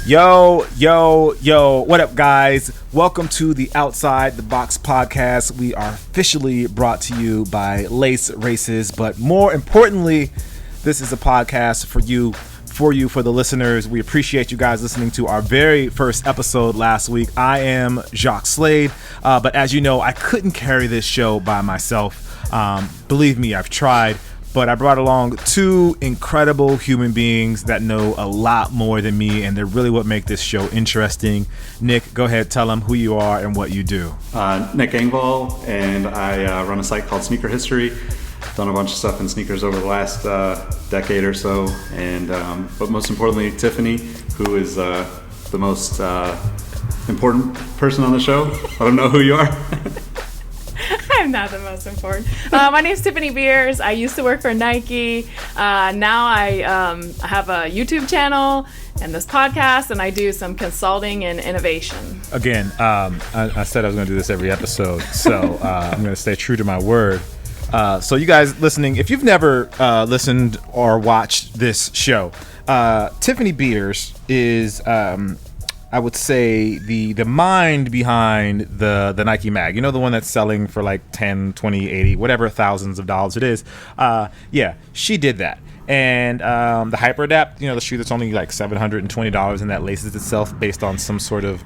Yo, what up, guys? Welcome to the Outside the Box podcast. We are officially brought to you by Lace Races, but more importantly, this is a podcast for you, for the listeners. We appreciate you guys listening to our very first episode last week. I am Jacques Slade, but as you know, I couldn't carry this show by myself. Believe me, I've tried. But I brought along two incredible human beings that know a lot more than me, and they're really what make this show interesting. Nick, go ahead, tell them who you are and what you do. Nick Engvall, and I run a site called Sneaker History. Done a bunch of stuff in sneakers over the last decade or so, and but most importantly, Tiffany, who is the most important person on the show. I don't know who you are. I'm not the most important. My name's Tiffany Beers. I used to work for Nike. Now I have a YouTube channel and this podcast, and I do some consulting and innovation. Again, I said I was going to do this every episode, so I'm going to stay true to my word. So you guys listening, if you've never listened or watched this show, Tiffany Beers is... I would say the mind behind the Nike mag, you know, the one that's selling for like 10, 20, 80, whatever thousands of dollars it is. Yeah, she did that. And the Hyper Adapt, you know, the shoe that's only like $720 and that laces itself based on some sort of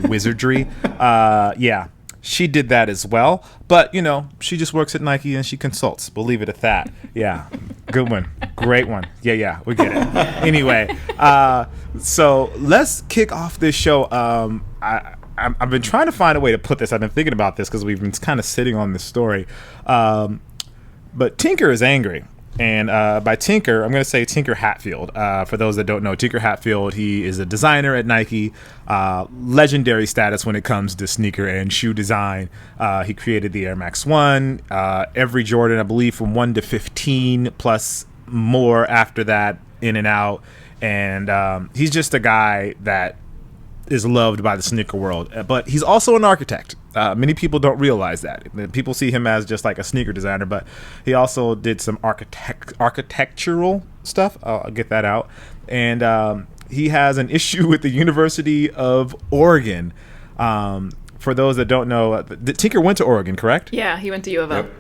wizardry. Yeah, she did that as well. But, you know, she just works at Nike and she consults. We'll leave it at that. Yeah, good one. Great one. Yeah, we get it. Anyway, so let's kick off this show. I've been trying to find a way to put this. I've been thinking about this because we've been kind of sitting on this story. But Tinker is angry. And by Tinker, I'm going to say Tinker Hatfield. For those that don't know, Tinker Hatfield, he is a designer at Nike. Legendary status when it comes to sneaker and shoe design. He created the Air Max 1, every Jordan, I believe, from 1 to 15, plus more after that, in and out. And he's just a guy that is loved by the sneaker world. But he's also an architect. Many people don't realize that. People see him as just like a sneaker designer, but he also did some architectural stuff. I'll get that out. And he has an issue with the University of Oregon. For those that don't know, Tinker went to Oregon, correct? Yeah, he went to U of O. Yep.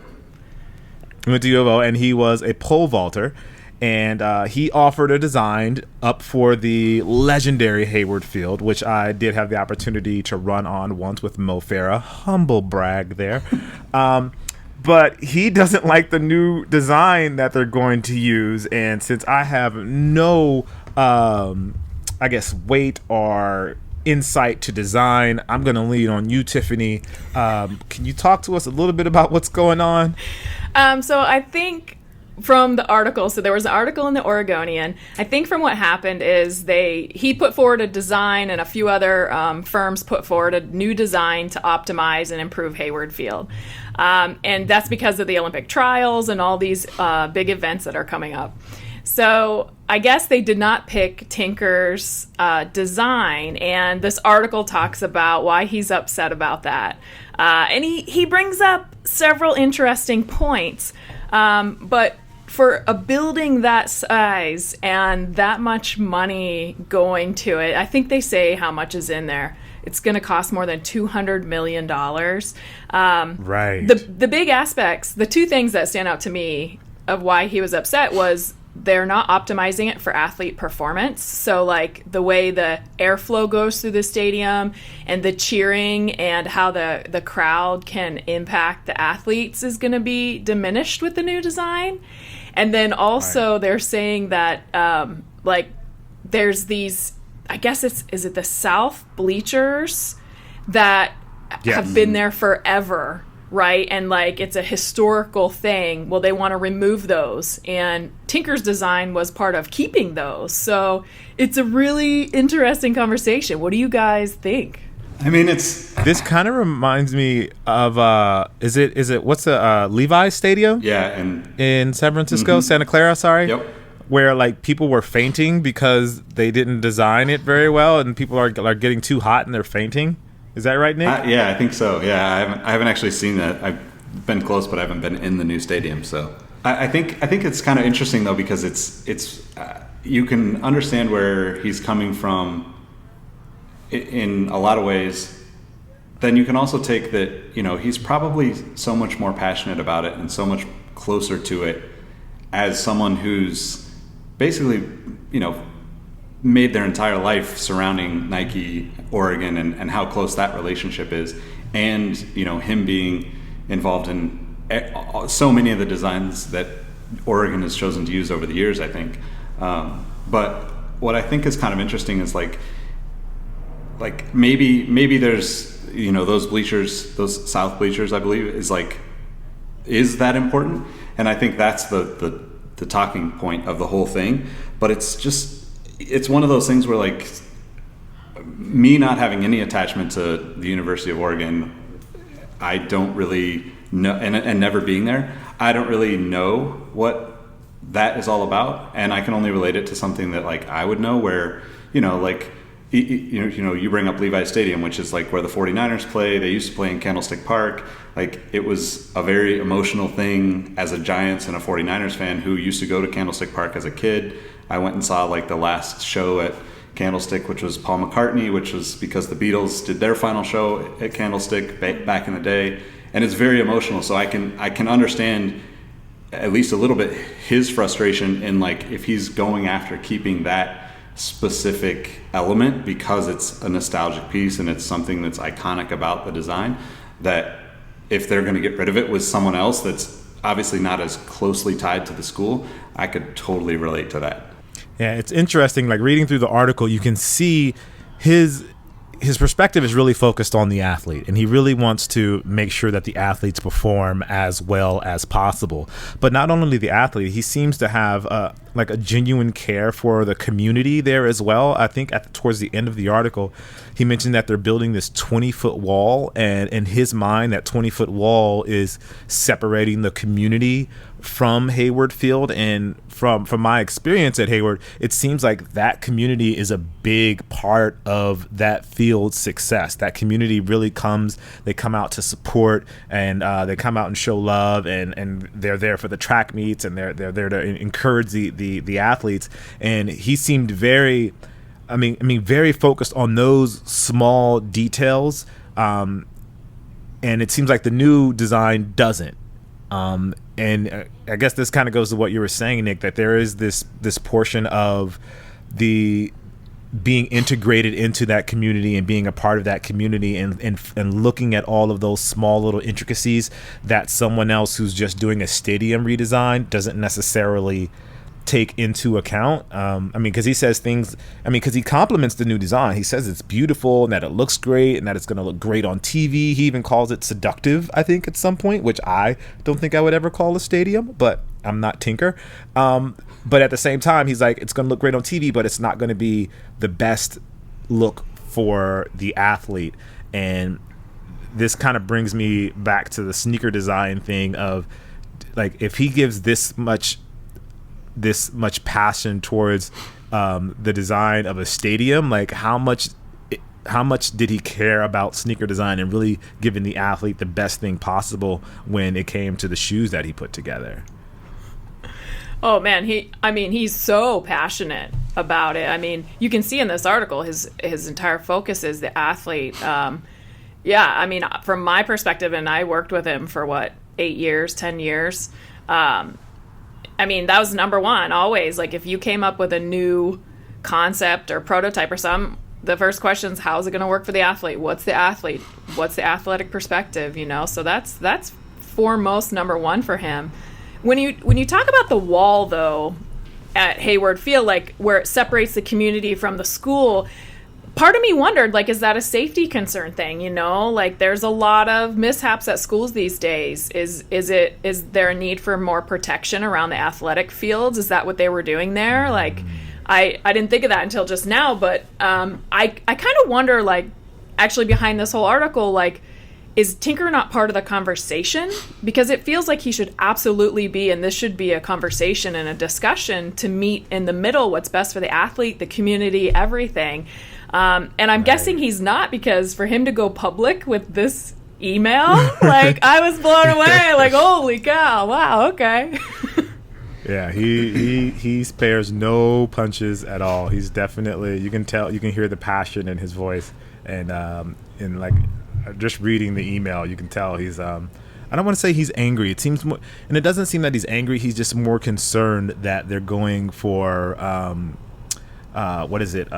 He went to U of O, and he was a pole vaulter. And he offered a design up for the legendary Hayward Field, which I did have the opportunity to run on once with Mo Farah. Humble brag there. But he doesn't like the new design that they're going to use. And since I have no, weight or insight to design, I'm going to lean on you, Tiffany. Can you talk to us a little bit about what's going on? So I think... from the article, so there was an article in the Oregonian. I think from what happened is he put forward a design, and a few other firms put forward a new design to optimize and improve Hayward Field. And that's because of the Olympic trials and all these big events that are coming up. So I guess they did not pick Tinker's design, and this article talks about why he's upset about that. And he brings up several interesting points, but for a building that size and that much money going to it, I think they say how much is in there. It's going to cost more than $200 million. Right. The big aspects, the two things that stand out to me of why he was upset was they're not optimizing it for athlete performance. So like the way the airflow goes through the stadium and the cheering and how the crowd can impact the athletes is going to be diminished with the new design. And then also they're saying that there's these, I guess is it the South bleachers that have been there forever, right? And like it's a historical thing. Well, they want to remove those, and Tinker's design was part of keeping those. So it's a really interesting conversation. What do you guys think? I mean, this kind of reminds me of is it what's the Levi's Stadium? Yeah, in San Francisco, Santa Clara, sorry. Yep. Where like people were fainting because they didn't design it very well, and people are getting too hot and they're fainting. Is that right, Nick? Yeah, I think so. Yeah, I haven't actually seen that. I've been close, but I haven't been in the new stadium. So I think it's kind of interesting though, because it's you can understand where he's coming from in a lot of ways, then you can also take that, he's probably so much more passionate about it and so much closer to it as someone who's basically, made their entire life surrounding Nike, Oregon, and how close that relationship is. And, him being involved in so many of the designs that Oregon has chosen to use over the years, I think. But what I think is kind of interesting is like maybe there's, those bleachers, those south bleachers, I believe, is that important? And I think that's the talking point of the whole thing. But it's one of those things where, like, me not having any attachment to the University of Oregon, I don't really know, and never being there, I don't really know what that is all about. And I can only relate it to something that, like, I would know, where, you bring up Levi's Stadium, which is like where the 49ers play. They used to play in Candlestick Park. Like, it was a very emotional thing as a Giants and a 49ers fan who used to go to Candlestick Park as a kid. I went and saw like the last show at Candlestick, which was Paul McCartney, which was because the Beatles did their final show at Candlestick back in the day. And it's very emotional. So I can understand at least a little bit his frustration in, like, if he's going after keeping that specific element because it's a nostalgic piece and it's something that's iconic about the design, that if they're going to get rid of it with someone else that's obviously not as closely tied to the school, I could totally relate to that. Yeah, it's interesting. Like, reading through the article, you can see his perspective is really focused on the athlete, and he really wants to make sure that the athletes perform as well as possible. But not only the athlete, he seems to have a genuine care for the community there as well. I think towards the end of the article, he mentioned that they're building this 20-foot wall, and in his mind, that 20-foot wall is separating the community from Hayward Field. And from my experience at Hayward, it seems like that community is a big part of that field's success. That community really they come out to support, and they come out and show love, and they're there for the track meets, and they're there to encourage the athletes. And he seemed very focused on those small details, and it seems like the new design doesn't. And I guess this kind of goes to what you were saying, Nick, that there is this portion of the being integrated into that community and being a part of that community, and looking at all of those small little intricacies that someone else who's just doing a stadium redesign doesn't necessarily take into account. Because he says things, because he compliments the new design. He says it's beautiful and that it looks great and that it's going to look great on TV. He even calls it seductive, I think, at some point, which I don't think I would ever call a stadium, but I'm not Tinker. But at the same time, he's like, it's going to look great on TV, but it's not going to be the best look for the athlete. And this kind of brings me back to the sneaker design thing of, like, if he gives this much passion towards the design of a stadium, like, how much did he care about sneaker design and really giving the athlete the best thing possible when it came to the shoes that he put together? Oh man, he's so passionate about it. You can see in this article his entire focus is the athlete. From my perspective, and I worked with him for 10 years. That was number one always. Like, if you came up with a new concept or prototype or something, the first question is, how's it going to work for the athlete? What's the athlete? What's the athletic perspective? So that's foremost number one for him. When you talk about the wall, though, at Hayward Field, like, where it separates the community from the school, part of me wondered, like, is that a safety concern thing? Like, there's a lot of mishaps at schools these days. Is there a need for more protection around the athletic fields? Is that what they were doing there? Like, I didn't think of that until just now, but I kind of wonder, like, actually behind this whole article, like, is Tinker not part of the conversation? Because it feels like he should absolutely be, and this should be a conversation and a discussion to meet in the middle, what's best for the athlete, the community, everything. And I'm guessing he's not, because for him to go public with this email, like, I was blown away. Like, holy cow, wow, okay. Yeah, he spares no punches at all. He's definitely, you can hear the passion in his voice, and in like just reading the email, you can tell he's I don't want to say he's angry. It seems more, and it doesn't seem that he's angry. He's just more concerned that they're going for what is it?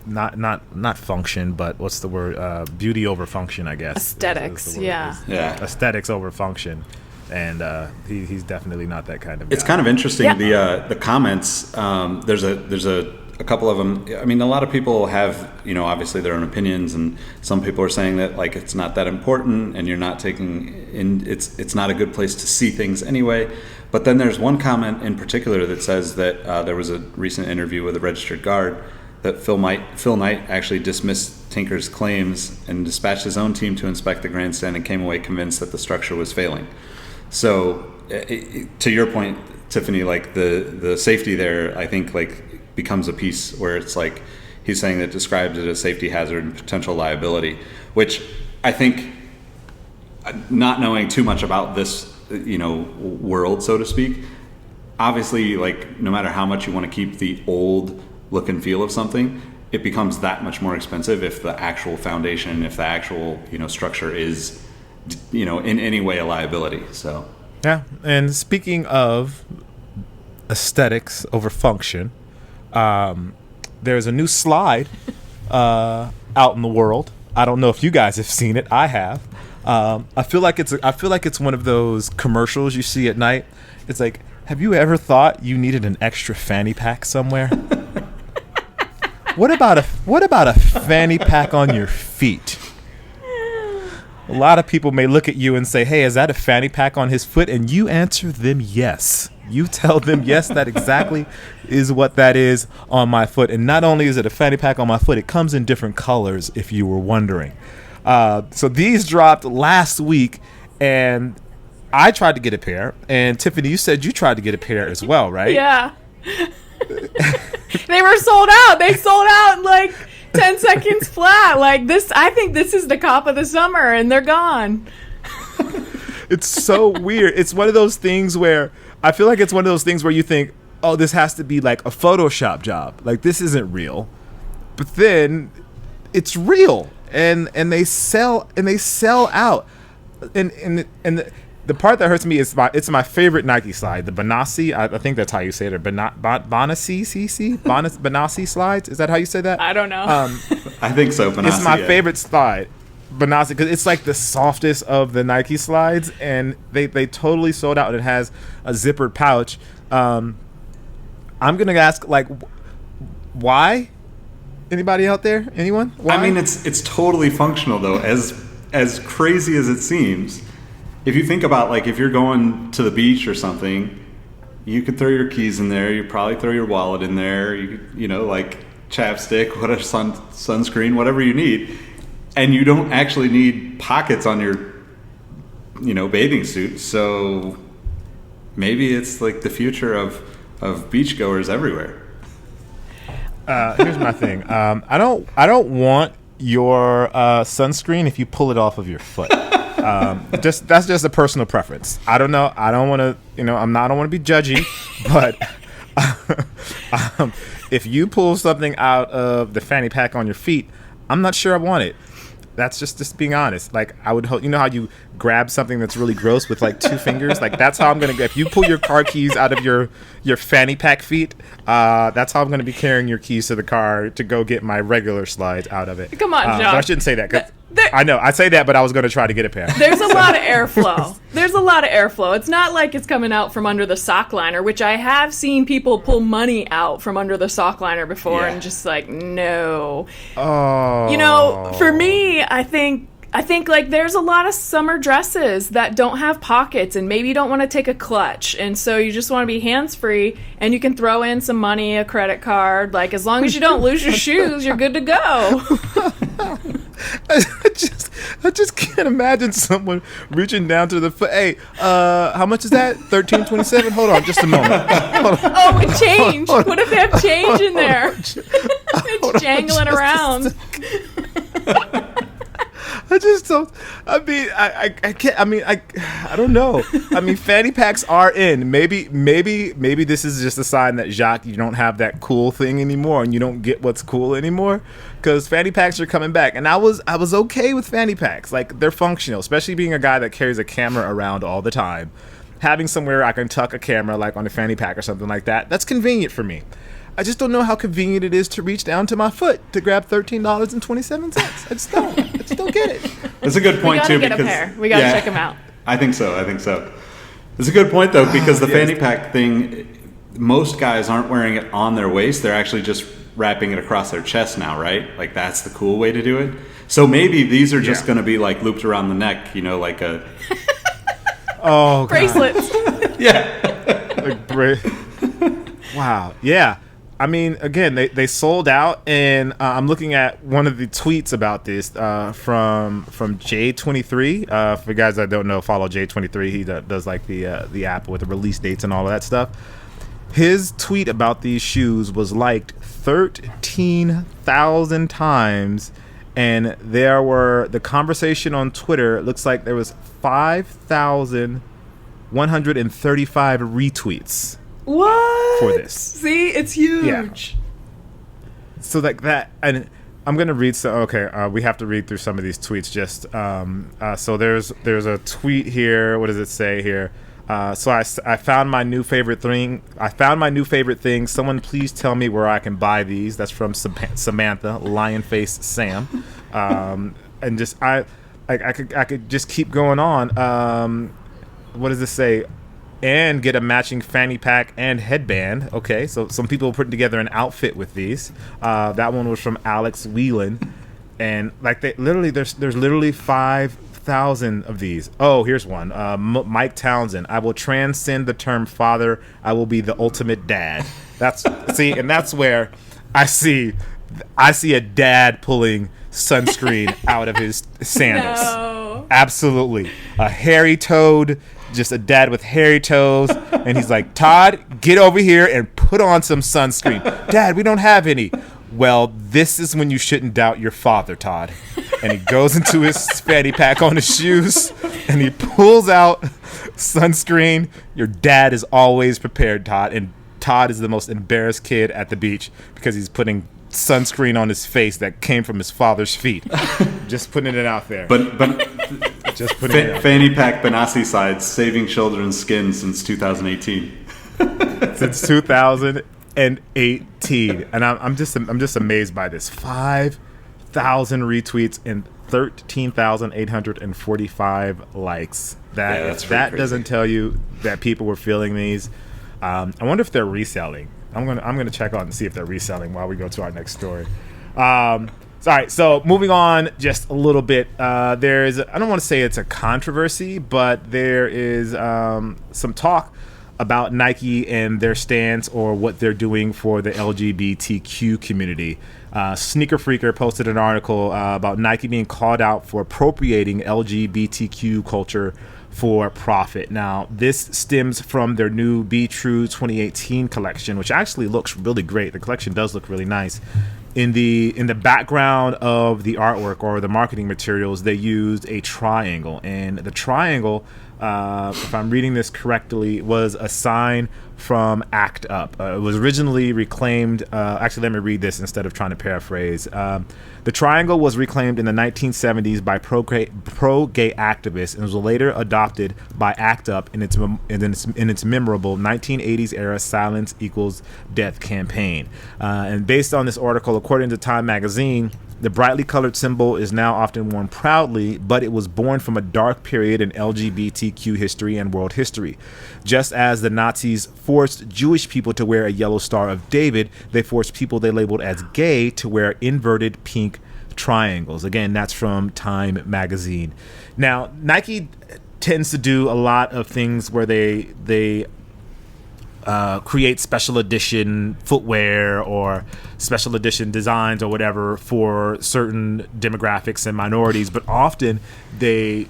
Not function, but what's the word? Beauty over function, I guess. Aesthetics, yeah. Aesthetics over function. And he's definitely not that kind of guy. It's kind of interesting, the comments. There's a couple of them. I mean, a lot of people have, obviously their own opinions, and some people are saying that like it's not that important, and you're not taking in. It's not a good place to see things anyway. But then there's one comment in particular that says that there was a recent interview with a registered guard that Phil Knight actually dismissed Tinker's claims and dispatched his own team to inspect the grandstand and came away convinced that the structure was failing. So, to your point, Tiffany, like the safety there, I think like becomes a piece where it's like he's saying that describes it as safety hazard and potential liability, which I think, not knowing too much about this, world, so to speak, obviously, like no matter how much you want to keep the old look and feel of something, it becomes that much more expensive if the actual foundation, if the actual structure is in any way a liability. So yeah. And speaking of aesthetics over function, there's a new slide out in the world. I don't know if you guys have seen it. I have. I feel like it's one of those commercials you see at night. It's like, have you ever thought you needed an extra fanny pack somewhere? What about a fanny pack on your feet? A lot of people may look at you and say, hey, is that a fanny pack on his foot? And you answer them yes. You tell them, yes, that exactly is what that is on my foot. And not only is it a fanny pack on my foot, it comes in different colors, if you were wondering. So these dropped last week, and I tried to get a pair. And Tiffany, you said you tried to get a pair as well, right? Yeah. They were sold out. They sold out in like 10 seconds flat. Like this, I think this is the cop of the summer, and they're gone. It's so weird. It's one of those things where I feel like it's one of those things where you think, oh, this has to be like a Photoshop job. Like this isn't real. But then it's real, and they sell out. And the part that hurts me is it's my favorite Nike slide, the Benassi. I think that's how you say it. Or Benassi slides. Is that how you say that? I don't know. I think so. Benassi, it's my favorite slide, Benassi, because it's like the softest of the Nike slides, and they totally sold out. And it has a zippered pouch. I'm gonna ask, like, why? Anybody out there? Anyone? Why? I mean, it's totally functional though. As crazy as it seems. If you think about, like, if you're going to the beach or something, you could throw your keys in there. You probably throw your wallet in there. You could, like chapstick, whatever, sunscreen, whatever you need, and you don't actually need pockets on your, bathing suit. So maybe it's like the future of beachgoers everywhere. Here's my thing. I don't want your sunscreen if you pull it off of your foot. That's just a personal preference. I don't know. I don't want to, I don't want to be judgy, but if you pull something out of the fanny pack on your feet, I'm not sure I want it. That's just being honest. Like, I would hope, how you grab something that's really gross with like two fingers? Like, that's how I'm going to go. If you pull your car keys out of your fanny pack feet, that's how I'm going to be carrying your keys to the car to go get my regular slides out of it. Come on, Jacques. But I shouldn't say that. 'Cause I know. I say that, but I was going to try to get a pair. There's a lot of airflow. It's not like it's coming out from under the sock liner, which I have seen people pull money out from under the sock liner before, and just like, no. Oh. For me, I think like there's a lot of summer dresses that don't have pockets, and maybe you don't want to take a clutch, and so you just want to be hands-free, and you can throw in some money, a credit card. Like, as long as you don't lose your shoes, you're good to go. I just can't imagine someone reaching down to the foot. Hey, how much is that? $13.27. Hold on, just a moment. Oh, and change. What if they have change in there? It's jangling around. I just don't. I mean, I can't. I mean, I don't know. I mean, fanny packs are in. Maybe this is just a sign that Jacques, you don't have that cool thing anymore, and you don't get what's cool anymore. Because fanny packs are coming back, and I was okay with fanny packs. Like, they're functional, especially being a guy that carries a camera around all the time. Having somewhere I can tuck a camera, like on a fanny pack or something like that, that's convenient for me. I just don't know how convenient it is to reach down to my foot to grab $13.27. I just don't get it. That's a good point too. We gotta get a pair. We gotta check them out. I think so. It's a good point though, because the fanny pack thing, most guys aren't wearing it on their waist. They're actually just wrapping it across their chest now, right? Like, that's the cool way to do it. So maybe these are just going to be like looped around the neck, like a bracelets. Yeah. Wow. Yeah. I mean, again, they sold out, and I'm looking at one of the tweets about this from J23. For guys that don't know, follow J23. He does like the app with the release dates and all of that stuff. His tweet about these shoes was liked 13,000 times, and the conversation on Twitter, it looks like there was 5,135 retweets. What? For this. See, it's huge. Yeah. So like that, and I'm gonna read some. Okay, we have to read through some of these tweets. Just so there's a tweet here. What does it say here? So I found my new favorite thing. Someone please tell me where I can buy these. That's from Samantha, Lion Face Sam, and just I could just keep going on. What does this say? And get a matching fanny pack and headband. Okay, so some people putting together an outfit with these. That one was from Alex Whelan, and like there's literally 5,000 of these. Oh, here's one. Mike Townsend. I will transcend the term father. I will be the ultimate dad. That's where I see a dad pulling sunscreen out of his sandals. No. Absolutely, a hairy toad. Just a dad with hairy toes, and he's like, Todd, get over here and put on some sunscreen. Dad, we don't have any. Well, this is when you shouldn't doubt your father, Todd. And he goes into his fanny pack on his shoes, and he pulls out sunscreen. Your dad is always prepared, Todd. And Todd is the most embarrassed kid at the beach because he's putting sunscreen on his face that came from his father's feet. Just putting it out there. But just putting it out fanny pack Benassi sides saving children's skin since 2018. Since 2018, and I'm just amazed by this. 5,000 retweets and 13,845 likes. That doesn't tell you that people were feeling these. I wonder if they're reselling. I'm gonna check on and see if they're reselling while we go to our next story. Sorry, so moving on just a little bit. I don't want to say it's a controversy, but there is some talk about Nike and their stance or what they're doing for the LGBTQ community. Sneaker Freaker posted an article about Nike being called out for appropriating LGBTQ culture for profit. Now, this stems from their new Be True 2018 collection, which actually looks really great. The collection does look really nice. In the background of the artwork or the marketing materials, they used a triangle, and the triangle, if I'm reading this correctly, was a sign from Act Up. It was originally reclaimed. Actually, let me read this instead of trying to paraphrase. The triangle was reclaimed in the 1970s by pro-gay activists and was later adopted by Act Up in its memorable 1980s era Silence Equals Death campaign. And based on this article, according to Time magazine, the brightly colored symbol is now often worn proudly, but it was born from a dark period in LGBTQ history and world history. Just as the Nazis forced Jewish people to wear a yellow Star of David, they forced people they labeled as gay to wear inverted pink triangles. Again, that's from Time magazine. Now, Nike tends to do a lot of things where they create special edition footwear or special edition designs or whatever for certain demographics and minorities, but often they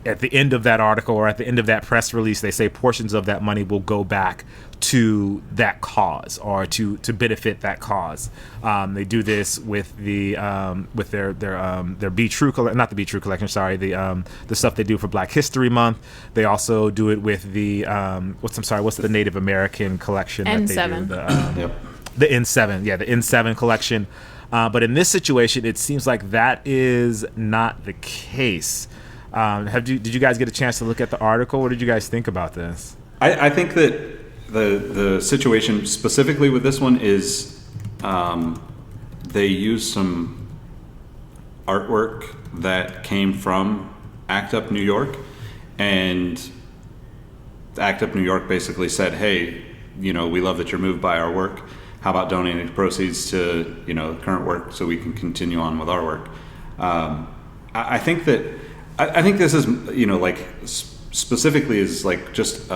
at the end of that article or at the end of that press release, they say portions of that money will go back to that cause or to benefit that cause. They do this with the with their Be True not the Be True collection, sorry, the stuff they do for Black History Month. They also do it with the what's the Native American collection N7. that they do, the N7, the N7 collection. But in this situation, it seems like that is not the case. Did you guys get a chance to look at the article? What did you guys think about this? I think that the situation specifically with this one is they used some artwork that came from ACT UP New York, and ACT UP New York basically said, hey, we love that you're moved by our work. How about donating the proceeds to the current work so we can continue on with our work? I think this is specifically is like just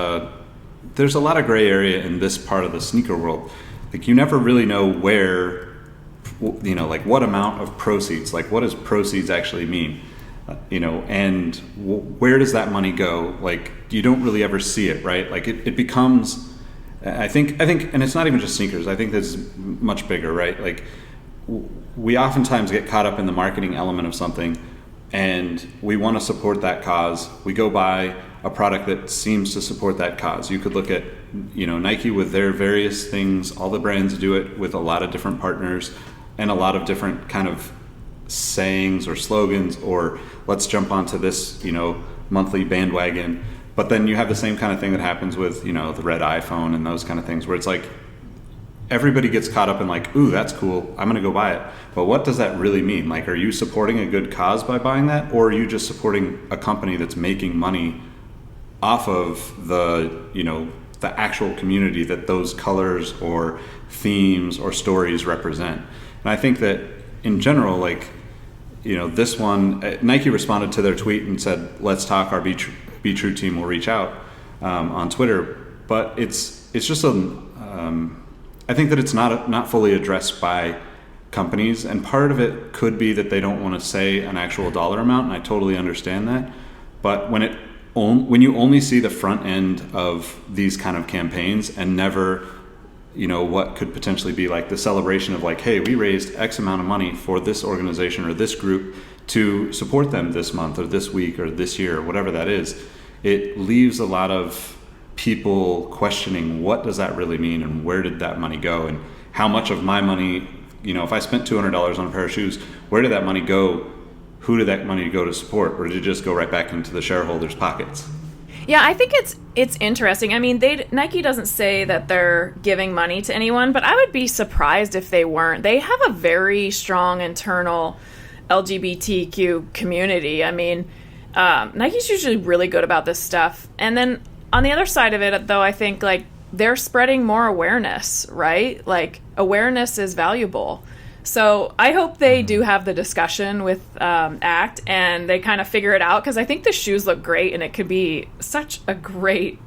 there's a lot of gray area in this part of the sneaker world. Like you never really know where what amount of proceeds, like what does proceeds actually mean, and where does that money go? Like you don't really ever see it, right? Like it becomes. I think, and it's not even just sneakers. I think this is much bigger, right? Like, we oftentimes get caught up in the marketing element of something, and we want to support that cause. We go buy a product that seems to support that cause. You could look at, Nike with their various things. All the brands do it with a lot of different partners and a lot of different kind of sayings or slogans, or let's jump onto this, monthly bandwagon. But then you have the same kind of thing that happens with, the red iPhone and those kind of things where it's like everybody gets caught up in like, ooh, that's cool, I'm going to go buy it. But what does that really mean? Like, are you supporting a good cause by buying that? Or are you just supporting a company that's making money off of the, the actual community that those colors or themes or stories represent? And I think that in general, like, this one, Nike responded to their tweet and said, let's talk, our Be True team will reach out on Twitter, but it's just I think that it's not fully addressed by companies, and part of it could be that they don't want to say an actual dollar amount, and I totally understand that. But when you only see the front end of these kind of campaigns and never, what could potentially be like the celebration of like, hey, we raised X amount of money for this organization or this group to support them this month or this week or this year or whatever that is, it leaves a lot of people questioning what does that really mean and where did that money go and how much of my money, if I spent $200 on a pair of shoes, where did that money go? Who did that money go to support, or did it just go right back into the shareholders' pockets? Yeah, I think it's interesting. I mean, Nike doesn't say that they're giving money to anyone, but I would be surprised if they weren't. They have a very strong internal LGBTQ community. I mean, Nike's usually really good about this stuff. And then on the other side of it, though, I think like they're spreading more awareness, right? Like awareness is valuable. So I hope they do have the discussion with ACT and they kind of figure it out, because I think the shoes look great and it could be such a great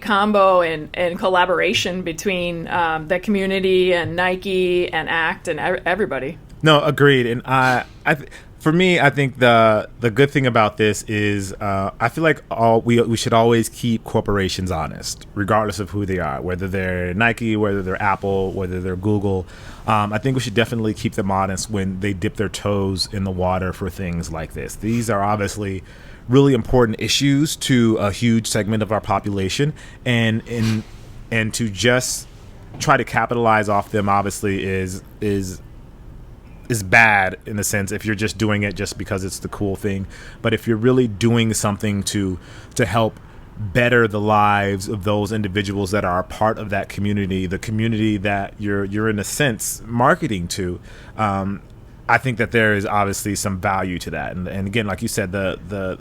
combo and collaboration between the community and Nike and ACT and everybody. No, agreed. And for me, I think the good thing about this is I feel like we should always keep corporations honest, regardless of who they are, whether they're Nike, whether they're Apple, whether they're Google. I think we should definitely keep them honest when they dip their toes in the water for things like this. These are obviously really important issues to a huge segment of our population, and to just try to capitalize off them obviously is bad in the sense if you're just doing it just because it's the cool thing. But if you're really doing something to help better the lives of those individuals that are a part of that community, the community that you're in a sense marketing to, I think that there is obviously some value to that. And again, like you said, a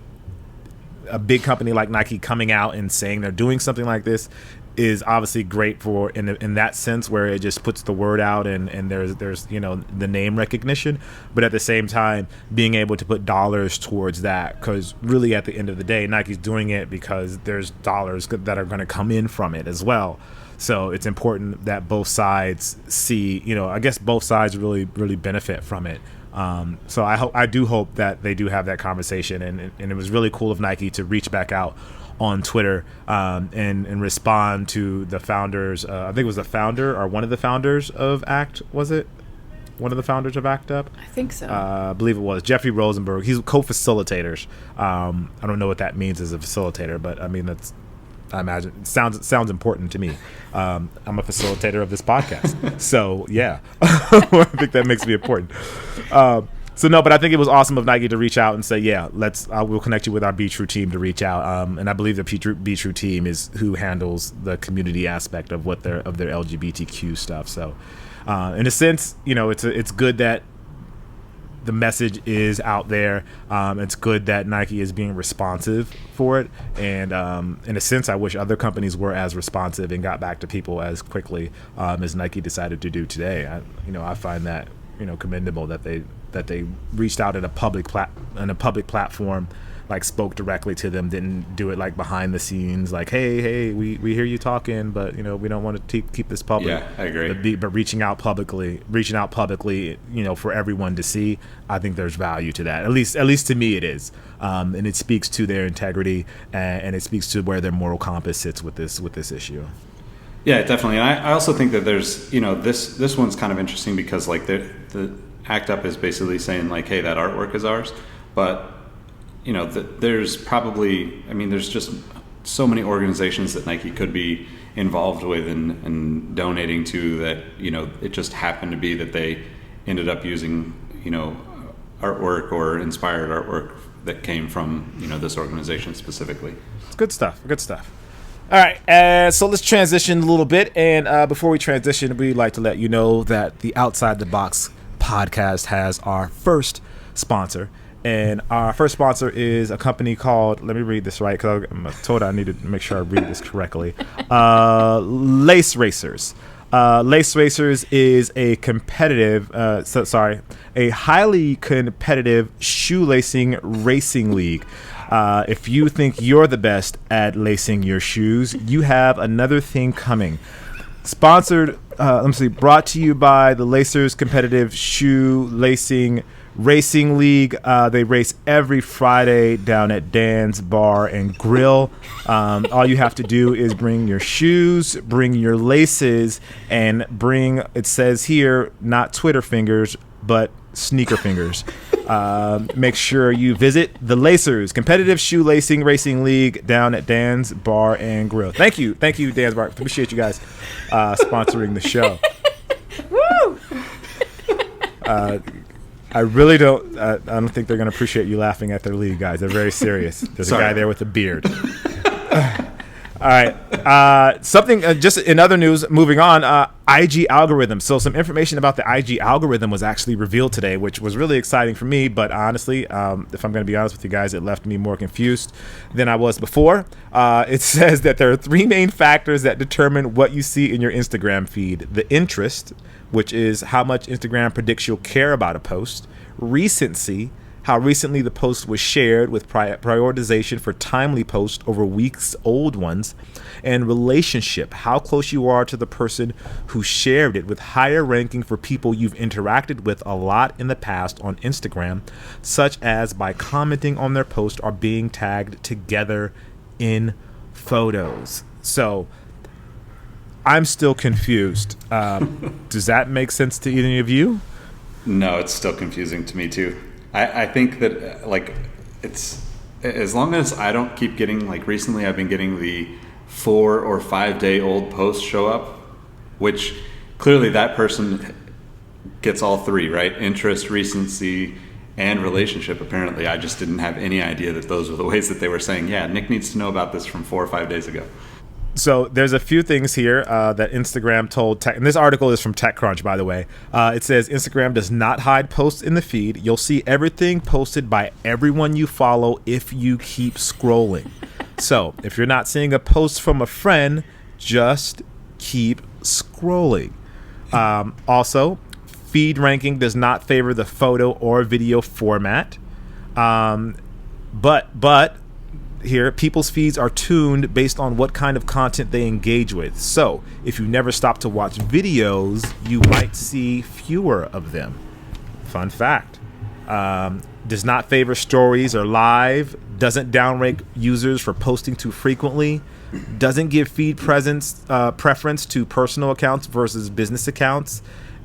big company like Nike coming out and saying they're doing something like this is obviously great for in that sense, where it just puts the word out and there's the name recognition, but at the same time being able to put dollars towards that, because really at the end of the day Nike's doing it because there's dollars that are going to come in from it as well. So it's important that both sides see, I guess both sides really benefit from it. So I do hope that they do have that conversation, and it was really cool of Nike to reach back out on Twitter and respond to the founders. I think it was the founder or one of the founders of ACT. Was it one of the founders of ACT UP? I think so. I believe it was Jeffrey Rosenberg. He's co-facilitators. I don't know what that means as a facilitator, but I mean I imagine it sounds important to me. I'm a facilitator of this podcast, so yeah, I think that makes me important. So no, but I think it was awesome of Nike to reach out and say, yeah, we'll connect you with our Be True team to reach out. And I believe the Be True team is who handles the community aspect of their LGBTQ stuff. So in a sense, it's good that the message is out there. It's good that Nike is being responsive for it. And in a sense, I wish other companies were as responsive and got back to people as quickly as Nike decided to do today. I find that commendable that they reached out in a public platform, like spoke directly to them, didn't do it like behind the scenes, like hey we hear you talking, but we don't want to keep this public. Yeah, I agree. But reaching out publicly, for everyone to see, I think there's value to that. At least to me it is, and it speaks to their integrity and it speaks to where their moral compass sits with this issue. Yeah, definitely. And I also think that there's, this one's kind of interesting because like the ACT UP is basically saying like, hey, that artwork is ours. But, there's probably, there's just so many organizations that Nike could be involved with and donating to that, it just happened to be that they ended up using, artwork or inspired artwork that came from, this organization specifically. Good stuff. All right, so let's transition a little bit. And before we transition, we'd like to let you know that the Outside the Box podcast has our first sponsor. And our first sponsor is a company called, let me read this right because I'm told I need to make sure I read this correctly, Lace Racers. Lace Racers is a highly competitive shoelacing racing league. If you think you're the best at lacing your shoes, you have another thing coming. Brought to you by the Lacers Competitive Shoe Lacing Racing League. They race every Friday down at Dan's Bar and Grill. All you have to do is bring your shoes, bring your laces, and bring, it says here, not Twitter fingers, but sneaker fingers. Make sure you visit the Lacers Competitive Shoe Lacing Racing League down at Dan's Bar and Grill. Thank you, Dan's Bar. Appreciate you guys sponsoring the show. Woo! I really don't. I don't think they're going to appreciate you laughing at their league, guys. They're very serious. There's a guy there with a beard. All right. Something just in other news, moving on, IG algorithm. So some information about the IG algorithm was actually revealed today, which was really exciting for me. But honestly, if I'm going to be honest with you guys, it left me more confused than I was before. It says that there are three main factors that determine what you see in your Instagram feed. The interest, which is how much Instagram predicts you'll care about a post. Recency, how recently the post was shared with prioritization for timely posts over weeks old ones, and relationship, how close you are to the person who shared it, with higher ranking for people you've interacted with a lot in the past on Instagram, such as by commenting on their post or being tagged together in photos. So I'm still confused. Does that make sense to either of you? No, it's still confusing to me too. I think that it's, as long as I don't keep getting, like recently I've been getting the 4 or 5 day old posts show up, which clearly that person gets all three, right? Interest, recency, and relationship. Apparently I just didn't have any idea that those were the ways that they were saying, yeah, Nick needs to know about this from 4 or 5 days ago. So there's a few things here that Instagram told Tech, and this article is from TechCrunch, by the way. It says Instagram does not hide posts in the feed. You'll see everything posted by everyone you follow if you keep scrolling. So if you're not seeing a post from a friend, just keep scrolling. Also, feed ranking does not favor the photo or video format. But here, people's feeds are tuned based on what kind of content they engage with. So if you never stop to watch videos, you might see fewer of them. Fun fact. Does not favor stories or live, doesn't downrank users for posting too frequently, doesn't give feed preference to personal accounts versus business accounts,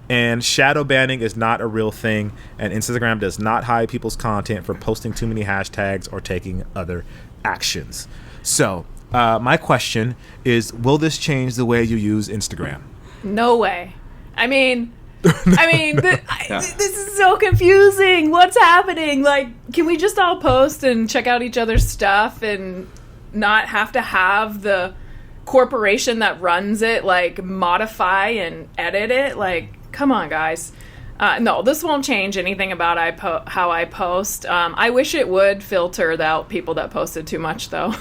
and shadow banning is not a real thing, and Instagram does not hide people's content for posting too many hashtags or taking other actions. So my question is, will this change the way you use Instagram? No way. I mean, this is so confusing. What's happening? Like, can we just all post and check out each other's stuff and not have to have the corporation that runs it, like, modify and edit it? Like, come on, guys. No, this won't change anything about how I post. I wish it would filter out people that posted too much, though.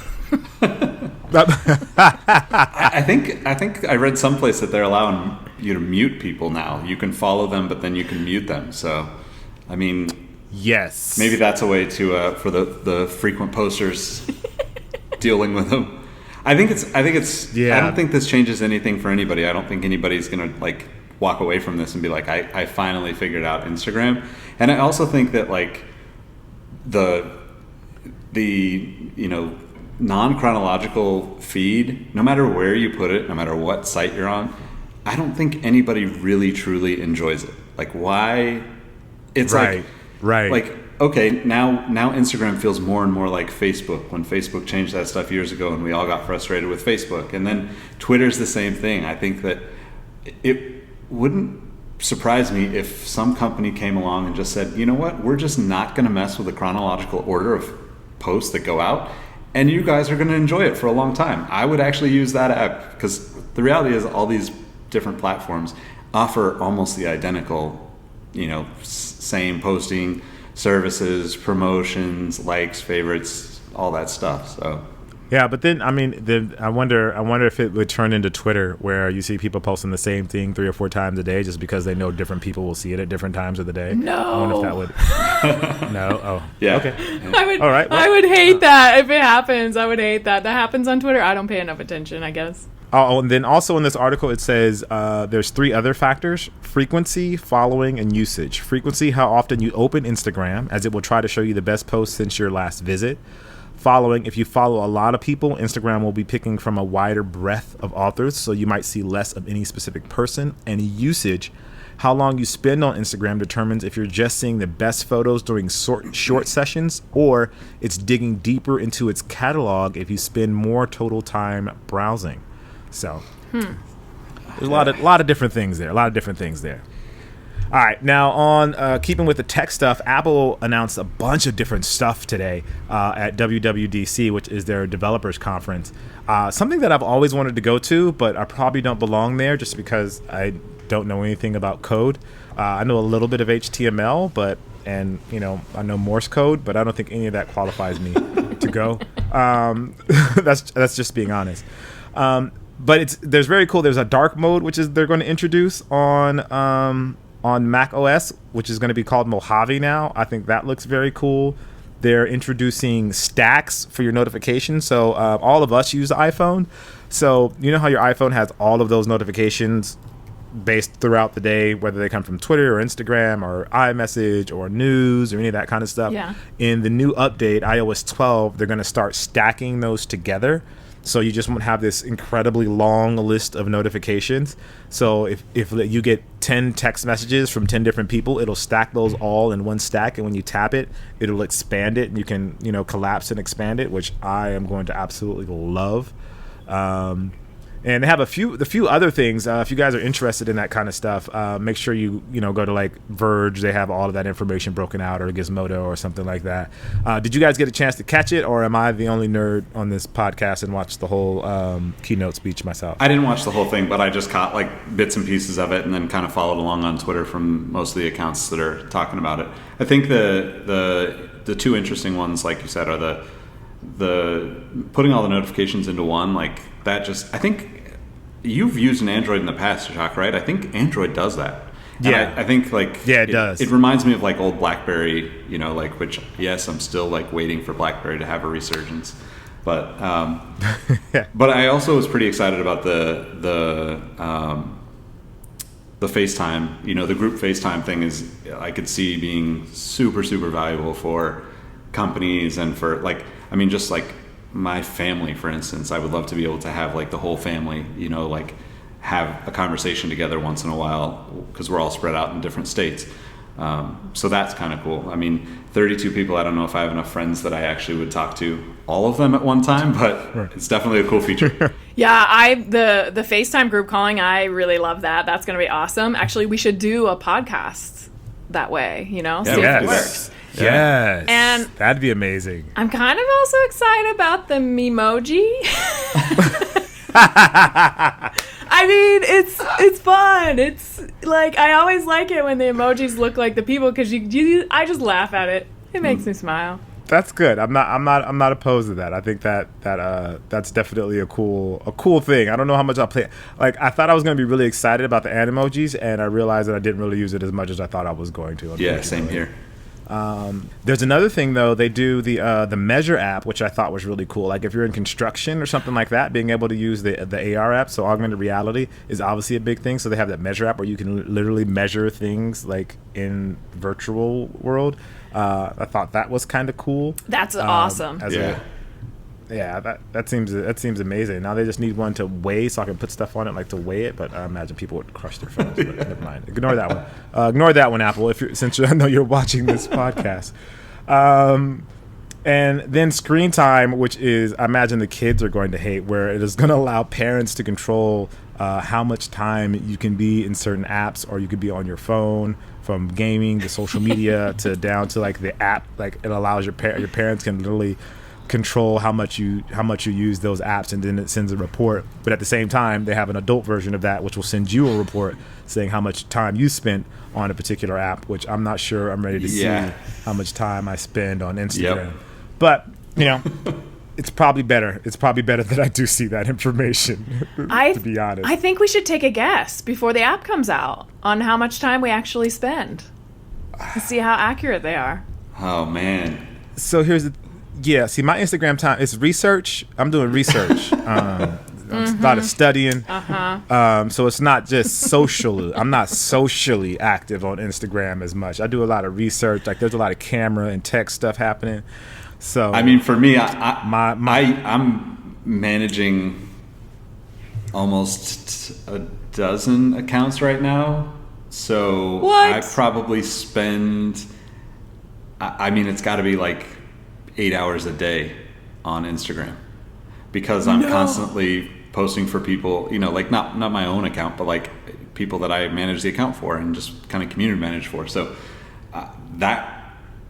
I think I read someplace that they're allowing you to mute people now. You can follow them, but then you can mute them. So, I mean, yes, maybe that's a way to for the frequent posters dealing with them. I think it's. Yeah. I don't think this changes anything for anybody. I don't think anybody's gonna like walk away from this and be like, I finally figured out Instagram. And I also think that like the non-chronological feed, no matter where you put it, no matter what site you're on, I don't think anybody really truly enjoys it. Like, why? It's right. Like, okay, now Instagram feels more and more like Facebook, when Facebook changed that stuff years ago and we all got frustrated with Facebook. And then Twitter's the same thing. I think that it wouldn't surprise me if some company came along and just said, you know what, we're just not going to mess with the chronological order of posts that go out, and you guys are going to enjoy it for a long time. I would actually use that app, because the reality is all these different platforms offer almost the identical, same posting services, promotions, likes, favorites, all that stuff. So yeah, but then I wonder if it would turn into Twitter, where you see people posting the same thing 3 or 4 times a day just because they know different people will see it at different times of the day. No, I wonder if that would. No, oh, yeah, okay. I would. All right. Well, I would hate that if it happens. I would hate that. That happens on Twitter. I don't pay enough attention, I guess. Oh, and then also in this article it says there's 3 other factors: frequency, following, and usage. Frequency, how often you open Instagram, as it will try to show you the best posts since your last visit. Following, if you follow a lot of people, Instagram will be picking from a wider breadth of authors, so you might see less of any specific person. And usage, how long you spend on Instagram determines if you're just seeing the best photos during short sessions, or it's digging deeper into its catalog if you spend more total time browsing. So there's a lot of different things there. All right, now on keeping with the tech stuff, Apple announced a bunch of different stuff today at WWDC, which is their developers conference. Something that I've always wanted to go to, but I probably don't belong there just because I don't know anything about code. I know a little bit of HTML, and I know Morse code, but I don't think any of that qualifies me to go. That's just being honest. But there's very cool. There's a dark mode, which is they're going to introduce on Mac OS, which is going to be called Mojave now. I think that looks very cool. They're introducing stacks for your notifications. So all of us use the iPhone. So you know how your iPhone has all of those notifications based throughout the day, whether they come from Twitter or Instagram or iMessage or news or any of that kind of stuff. Yeah. In the new update, iOS 12, they're going to start stacking those together. So you just won't have this incredibly long list of notifications. So if you get 10 text messages from 10 different people, it'll stack those all in one stack. And when you tap it, it'll expand it, and you can, collapse and expand it, which I am going to absolutely love. And they have the few other things. If you guys are interested in that kind of stuff, make sure you go to like Verge. They have all of that information broken out, or Gizmodo or something like that. Did you guys get a chance to catch it, or am I the only nerd on this podcast and watched the whole keynote speech myself? I didn't watch the whole thing, but I just caught like bits and pieces of it, and then kind of followed along on Twitter from most of the accounts that are talking about it. I think the 2 interesting ones, like you said, are the putting all the notifications into one, like that. Just, I think you've used an Android in the past, Jacques, right? I think Android does that. Yeah, I think like it does. It reminds me of like old BlackBerry, which yes, I'm still like waiting for BlackBerry to have a resurgence. But but I also was pretty excited about the FaceTime. You know, the group FaceTime thing is, I could see being super, super valuable for companies and for, like, I mean, just like my family, for instance. I would love to be able to have like the whole family, you know, like have a conversation together once in a while, because we're all spread out in different states. So that's kind of cool. I mean, 32 people, I don't know if I have enough friends that I actually would talk to all of them at one time, but it's definitely a cool feature. Yeah, the FaceTime group calling, I really love that. That's going to be awesome. Actually, we should do a podcast that way, you know, see if it works. Yes. And that'd be amazing. I'm kind of also excited about the memoji. I mean, it's fun. It's like, I always like it when the emojis look like the people, because I just laugh at it. It makes me smile. That's good. I'm not opposed to that. I think that's definitely a cool thing. I don't know how much I'll play. Like, I thought I was going to be really excited about the animojis, and I realized that I didn't really use it as much as I thought I was going to. Yeah, same here. There's another thing though. They do the Measure app, which I thought was really cool. Like if you're in construction or something like that, being able to use the AR app, so augmented reality is obviously a big thing. So they have that Measure app where you can literally measure things like in virtual world. I thought that was kind of cool. That's awesome. That seems amazing. Now they just need one to weigh, so I can put stuff on it, like to weigh it. But I imagine people would crush their phones. But never mind. Ignore that one. Ignore that one, Apple. Since I know you're watching this podcast. And then screen time, which is, I imagine the kids are going to hate, where it is going to allow parents to control how much time you can be in certain apps, or you could be on your phone, from gaming to social media to down to like the app. Like it allows your parents can literally control how much you use those apps, and then it sends a report. But at the same time, they have an adult version of that, which will send you a report saying how much time you spent on a particular app, which I'm not sure I'm ready to see how much time I spend on Instagram. Yep. But, you know, it's probably better. It's probably better that I do see that information, to be honest. I think we should take a guess before the app comes out on how much time we actually spend and see how accurate they are. Oh, man. So here's see, my Instagram time is research. I'm doing research. A lot of studying. So it's not just social. I'm not socially active on Instagram as much. I do a lot of research. Like there's a lot of camera and tech stuff happening. So I mean, for me, I'm managing almost a dozen accounts right now. So what? I probably spend, I mean, it's got to be like 8 hours a day on Instagram, because I'm constantly posting for people, you know, like not my own account, but like people that I manage the account for and just kind of community manage for. So that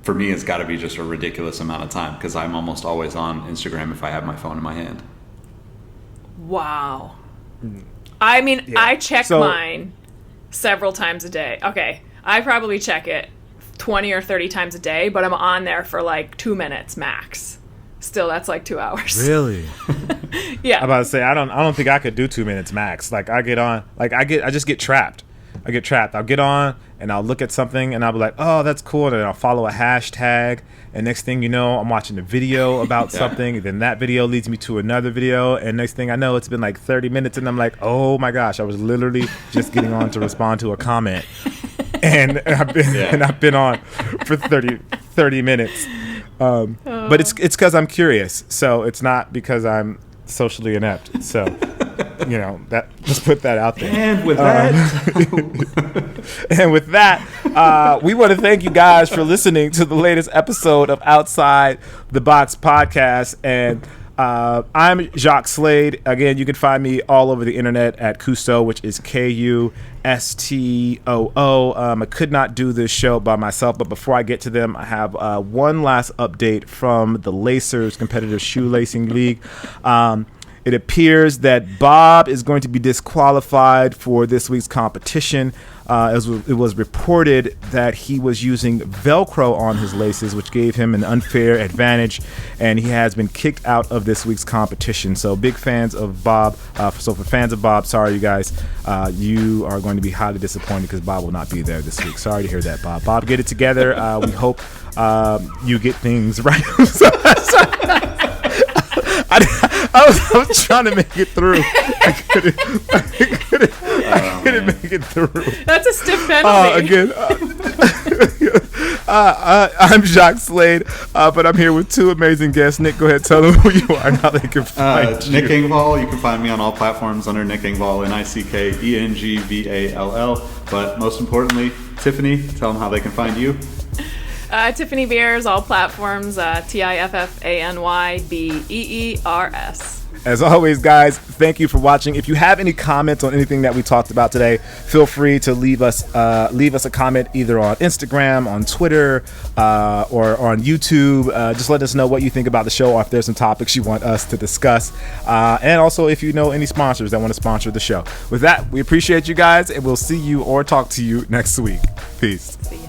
for me has got to be just a ridiculous amount of time, because I'm almost always on Instagram if I have my phone in my hand. Wow. I mean, I check mine several times a day. Okay, I probably check it 20 or 30 times a day, but I'm on there for like 2 minutes max. Still, that's like 2 hours. Really? Yeah. I'm about to say, I don't think I could do 2 minutes max. Like I get on, like I just get trapped. I'll get on and I'll look at something and I'll be like, oh, that's cool. And then I'll follow a hashtag. And next thing you know, I'm watching a video about something. And then that video leads me to another video. And next thing I know, it's been like 30 minutes. And I'm like, oh my gosh, I was literally just getting on to respond to a comment. And I've been on for 30 minutes. But it's because I'm curious. So it's not because I'm socially inept. So, you know, let's put that out there. And with that, we want to thank you guys for listening to the latest episode of Outside the Box podcast. And I'm Jacques Slade. Again, you can find me all over the internet at Cousteau, which is Kustoo. I could not do this show by myself, but before I get to them, I have one last update from the Lacers Competitive Shoelacing League. It appears that Bob is going to be disqualified for this week's competition. It was reported that he was using Velcro on his laces, which gave him an unfair advantage, and he has been kicked out of this week's competition. So big fans of Bob. So for fans of Bob, sorry, you guys. You are going to be highly disappointed because Bob will not be there this week. Sorry to hear that, Bob. Bob, get it together. We hope you get things right. I was trying to make it through. I couldn't make it through. That's a stiff penalty. Again, I'm Jacques Slade, but I'm here with two amazing guests. Nick, go ahead, tell them who you are and how they can find you. Nick Engvall. You can find me on all platforms under Nick Engvall, NickEngvall. But most importantly, Tiffany, tell them how they can find you. Tiffany Beers, all platforms, TiffanyBeers. As always, guys, thank you for watching. If you have any comments on anything that we talked about today, feel free to leave us a comment either on Instagram, on Twitter, or on YouTube. Just let us know what you think about the show, or if there's some topics you want us to discuss. And also, if you know any sponsors that want to sponsor the show. With that, we appreciate you guys, and we'll see you or talk to you next week. Peace. See ya.